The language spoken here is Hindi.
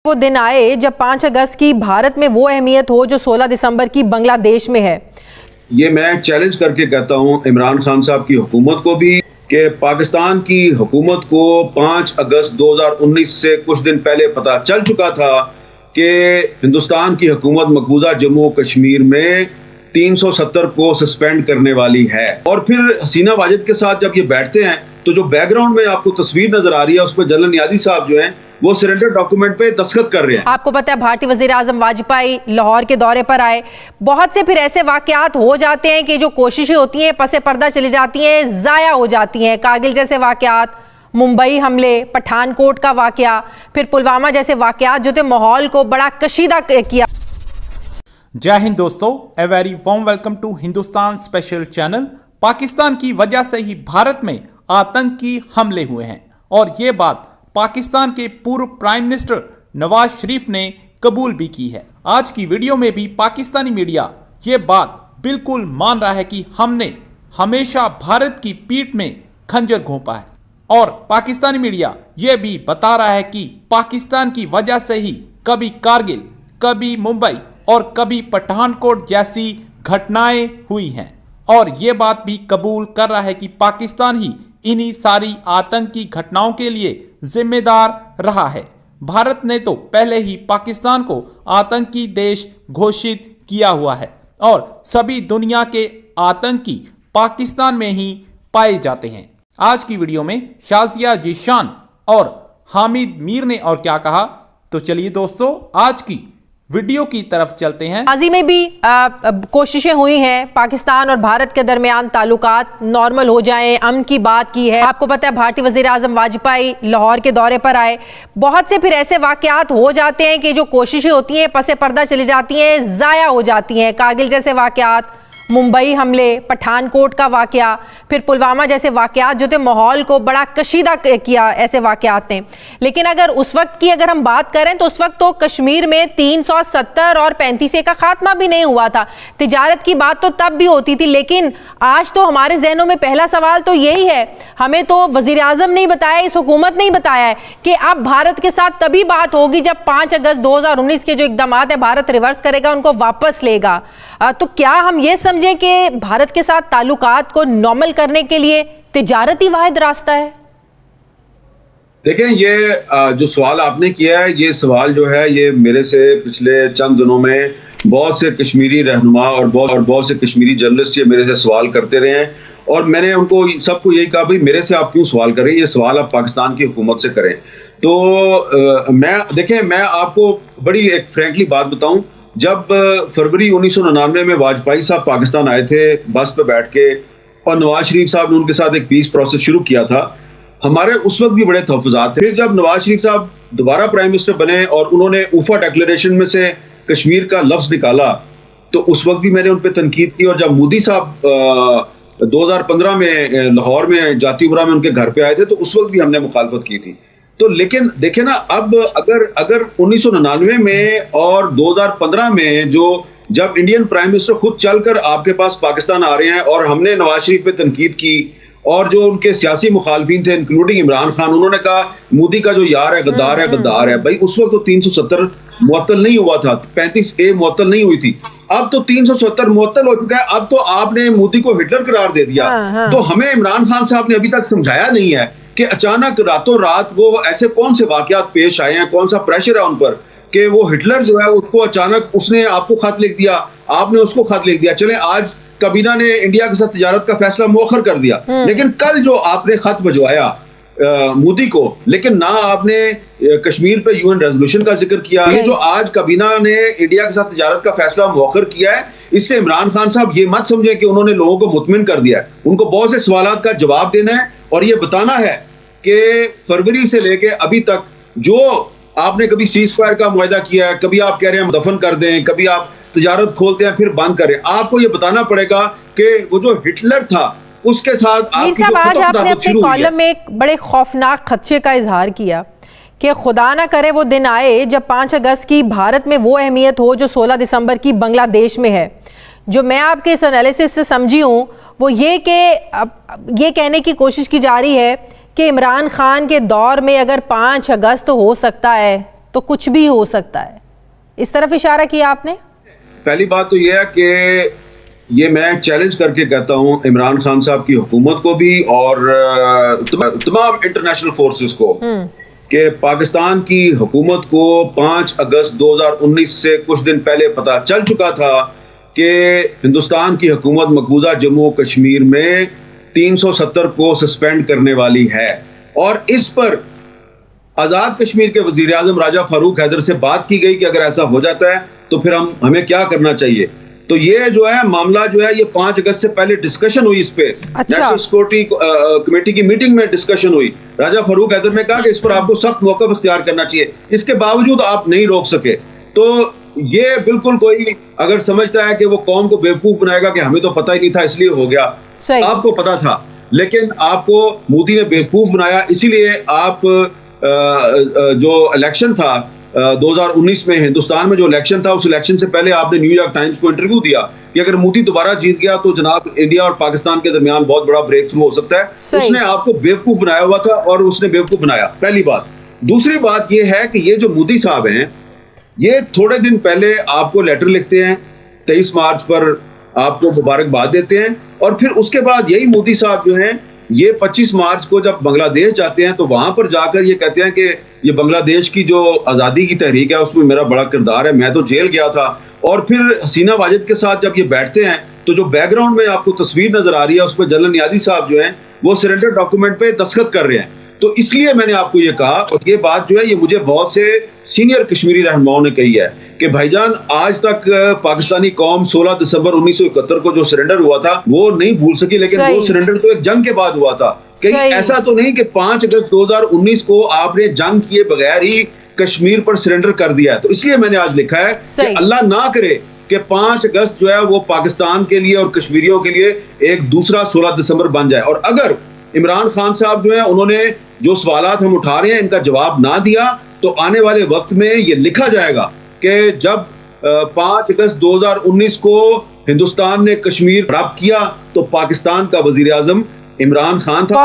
वो दिन आए जब 5 अगस्त की भारत में वो अहमियत हो जो 16 दिसंबर की बांग्लादेश में है। ये मैं चैलेंज करके कहता हूँ इमरान खान साहब की हुकूमत को भी कि पाकिस्तान की हुकूमत को 5 अगस्त 2019 से कुछ दिन पहले पता चल चुका था कि हिंदुस्तान की हुकूमत मकबूजा जम्मू कश्मीर में 370 को सस्पेंड करने वाली है। और फिर हसीना वाजिद के साथ जब ये बैठते हैं तो जो बैकग्राउंड में आपको तस्वीर नजर आ रही है उस पर जनरल नियाज़ी साहब जो हैं वो सरेंडर डॉक्यूमेंट पे दस्तखत कर रहे हैं। आपको पता है भारतीय वजीर आजम वाजपेयी लाहौर के दौरे पर आए, बहुत से फिर ऐसे वाकयात हो जाते हैं कि जो कोशिशें होती हैं पसे पर्दा चली जाती हैं, जाया हो जाती हैं। कारगिल जैसे वाकयात, मुंबई हमले, पठानकोट का वाकया, फिर पुलवामा जैसे वाकयात जो थे माहौल को बड़ा कशीदा किया। जय हिंद दोस्तों, a very warm welcome to Hindustan special channel. Pakistan की वजह से ही भारत में आतंकी हमले हुए हैं और ये बात पाकिस्तान के पूर्व प्राइम मिनिस्टर नवाज शरीफ ने कबूल भी की है। आज की वीडियो में भी पाकिस्तानी मीडिया ये बात बिल्कुल मान रहा है कि हमने हमेशा भारत की पीठ में खंजर घोंपा है और पाकिस्तानी मीडिया ये भी बता रहा है कि पाकिस्तान की वजह से ही कभी कारगिल, कभी मुंबई और कभी पठानकोट जैसी घटनाएं हुई हैं और ये बात भी कबूल कर रहा है कि पाकिस्तान ही इन्हीं सारी आतंकी घटनाओं के लिए जिम्मेदार रहा है। भारत ने तो पहले ही पाकिस्तान को आतंकी देश घोषित किया हुआ है और सभी दुनिया के आतंकी पाकिस्तान में ही पाए जाते हैं। आज की वीडियो में शाजिया जीशान और हामिद मीर ने और क्या कहा, तो चलिए दोस्तों आज की वीडियो की तरफ चलते हैं। माजी में भी कोशिशें हुई हैं पाकिस्तान और भारत के दरमियान ताल्लुकात नॉर्मल हो जाएं, अमन की बात की है। आपको पता है भारतीय वजीर आजम वाजपेयी लाहौर के दौरे पर आए, बहुत से फिर ऐसे वाकयात हो जाते हैं कि जो कोशिशें होती हैं पसे पर्दा चली जाती हैं, जाया हो जाती हैं। कारगिल जैसे वाकयात, मुंबई हमले, पठानकोट का वाकया, फिर पुलवामा जैसे वाकयात जो थे माहौल को बड़ा कशीदा किया, ऐसे वाकयात ने। लेकिन अगर उस वक्त की अगर हम बात करें तो उस वक्त तो कश्मीर में 370 और 35 का खात्मा भी नहीं हुआ था। तिजारत की बात तो तब भी होती थी, लेकिन आज तो हमारे जहनों में पहला सवाल तो यही है, हमें तो वजीर आजम नहीं बताया, इस हुकूमत ने बताया है कि अब भारत के साथ तभी बात होगी जब 5 अगस्त 2019 के जो इकदाम है भारत रिवर्स करेगा, उनको वापस लेगा। तो क्या हम ये समझें कि भारत के साथ ताल्लुकात को नॉर्मल करने के लिए तिजारत ही वाहिद रास्ता है? देखें, ये जो सवाल आपने किया है, ये सवाल जो है ये मेरे से पिछले चंद दिनों में बहुत से कश्मीरी रहनुमा और बहुत से कश्मीरी जर्नलिस्ट ये मेरे से सवाल करते रहे हैं और मैंने उनको सबको यही कहा, भाई मेरे से आप क्यों सवाल करें, ये सवाल आप पाकिस्तान की हुकूमत से करें। तो मैं आपको बड़ी एक फ्रैंकली बात बताऊं, जब फरवरी 1999 में वाजपेयी साहब पाकिस्तान आए थे बस पे बैठ के और नवाज शरीफ साहब ने उनके साथ एक पीस प्रोसेस शुरू किया था, हमारे उस वक्त भी बड़े तहफ़्फ़ुज़ात थे। फिर जब नवाज शरीफ साहब दोबारा प्राइम मिनिस्टर बने और उन्होंने ऊफा डिक्लेरेशन में से कश्मीर का लफ्ज़ निकाला तो उस वक्त भी मैंने उन पर तनकीद की। और जब मोदी साहब 2015 में लाहौर में जाती उमरा में उनके घर पे आए थे तो उस वक्त भी हमने मुखालफत की थी। तो लेकिन देखे ना, अब अगर 1999 में और 2015 में जब इंडियन प्राइम मिनिस्टर खुद चलकर आपके पास पाकिस्तान आ रहे हैं और हमने नवाज शरीफ पे तनकीद की और जो उनके सियासी मुखालफिन थे इंक्लूडिंग इमरान खान, उन्होंने कहा मोदी का जो यार है गद्दार है गद्दार है। भाई उस वक्त तो 370 मुअत्तल नहीं हुआ था, 35A मुअत्तल नहीं हुई थी, अब तो 370 मुअत्तल हो चुका है। अब तो आपने मोदी को हिटलर करार दे दिया। तो हमें इमरान खान साहब ने अभी तक समझाया नहीं है कि अचानक रातों रात वो ऐसे कौन से वाकयात पेश आए हैं, कौन सा प्रेशर है उन पर कि वो हिटलर जो है उसको अचानक उसने आपको खत लिख दिया, आपने उसको खत लिख दिया। चले आज काबीना ने इंडिया के साथ तिजारत का फैसला मौखर कर दिया, लेकिन कल जो आपने खत भिजवाया मोदी को, लेकिन ना आपने कश्मीर पे UN रेजोल्यूशन का जिक्र किया। ये जो आज काबीना ने इंडिया के साथ तिजारत का फैसला मौखर किया है, इससे इमरान खान साहब ये मत समझे कि उन्होंने लोगों को मुतमिन कर दिया है। उनको बहुत से सवालात का जवाब देना है और ये बताना है कि फरवरी से लेके अभी तक जो आपने कभी सीज फायर का मुआहदा किया है, कभी आप कह रहे हैं दफन कर दें, कभी आप तिजारत खोलते हैं फिर बंद करें, आपको ये बताना पड़ेगा कि वो जो हिटलर था उसके साथ आपकी जो आज आपने अपने कॉलम में एक बड़े खौफनाक खदशे का इजहार किया कि खुदा ना करे वो दिन आए जब 5 अगस्त की भारत में वो अहमियत हो जो 16 दिसंबर की बांग्लादेश में है। जो मैं आपके इस एनालिसिस से समझी हूँ वो ये कि ये कहने की कोशिश की जा रही है कि इमरान खान के दौर में अगर 5 अगस्त हो सकता है तो कुछ भी हो सकता है, इस तरफ इशारा किया आपने। पहली बात तो यह है कि ये मैं चैलेंज करके कहता हूं इमरान खान साहब की हुकूमत को भी और तमाम इंटरनेशनल फोर्सेस को कि पाकिस्तान की हुकूमत को 5 अगस्त 2019 से कुछ दिन पहले पता चल चुका था कि हिंदुस्तान की हुकूमत मकबूजा जम्मू कश्मीर में 370 को सस्पेंड करने वाली है, और इस पर आजाद कश्मीर के वजीर आजम राजा फारूक हैदर से बात की गई कि अगर ऐसा हो जाता है तो फिर हमें क्या करना चाहिए। तो ये जो है मामला जो है ये 5 अगस्त से पहले डिस्कशन हुई इस पे। नेशनल सिक्योरिटी कमेटी की मीटिंग में डिस्कशन हुई। राजा फारूक हैदर ने कहा कि इस पर आपको सख्त मौक़िफ़ इख्तियार करना चाहिए, इसके बावजूद आप नहीं रोक सके। तो ये बिल्कुल कोई अगर समझता है कि वो कौम को बेवकूफ बनाएगा कि हमें तो पता ही नहीं था इसलिए हो गया, आपको पता था लेकिन आपको मोदी ने बेवकूफ बनाया। इसीलिए आप जो इलेक्शन था 2019 में हिंदुस्तान में जो इलेक्शन था, उस इलेक्शन से पहले आपने न्यूयॉर्क टाइम्स को इंटरव्यू दिया कि अगर मोदी दोबारा जीत गया तो जनाब इंडिया और पाकिस्तान के दरमियान बहुत बड़ा ब्रेक थ्रू हो सकता है। उसने आपको बेवकूफ बनाया हुआ था और उसने बेवकूफ बनाया, पहली बात। दूसरी बात यह है कि ये जो मोदी साहब हैं ये थोड़े दिन पहले आपको लेटर लिखते हैं, 23 मार्च पर आपको मुबारकबाद देते हैं, और फिर उसके बाद यही मोदी साहब जो हैं ये 25 मार्च को जब बांग्लादेश जाते हैं तो वहां पर जाकर ये कहते हैं कि ये बांग्लादेश की जो आज़ादी की तहरीक है उसमें मेरा बड़ा किरदार है, मैं तो जेल गया था। और फिर हसीना वाजिद के साथ जब ये बैठते हैं तो जो बैकग्राउंड में आपको तस्वीर नजर आ रही है उस पर जनरल नियाज़ी साहब जो हैं वो सरेंडर डॉक्यूमेंट पे दस्तखत कर रहे हैं। तो इसलिए मैंने आपको ये कहा, और ये बात जो है ये मुझे बहुत से सीनियर कश्मीरी रहनुमाओं ने कही है कि भाईजान आज तक पाकिस्तानी कौम 16 दिसंबर 1971 को जो सरेंडर हुआ था वो नहीं भूल सकी, लेकिन वो सरेंडर तो एक जंग के बाद हुआ था। कहीं ऐसा तो नहीं कि 5 अगस्त 2019 को आपने जंग किए बगैर ही कश्मीर पर सरेंडर कर दिया है। तो इसलिए मैंने आज लिखा है कि अल्लाह ना करे कि 5 अगस्त जो है वो पाकिस्तान के लिए और कश्मीरियों के लिए एक दूसरा 16 दिसंबर बन जाए। और अगर इमरान खान साहब जो है उन्होंने जो सवालात हम उठा रहे हैं इनका जवाब ना दिया तो आने वाले वक्त में ये लिखा जाएगा कि जब 5 अगस्त 2019 को हिंदुस्तान ने कश्मीर हड़प किया तो पाकिस्तान का वजीर आजम इमरान खान था।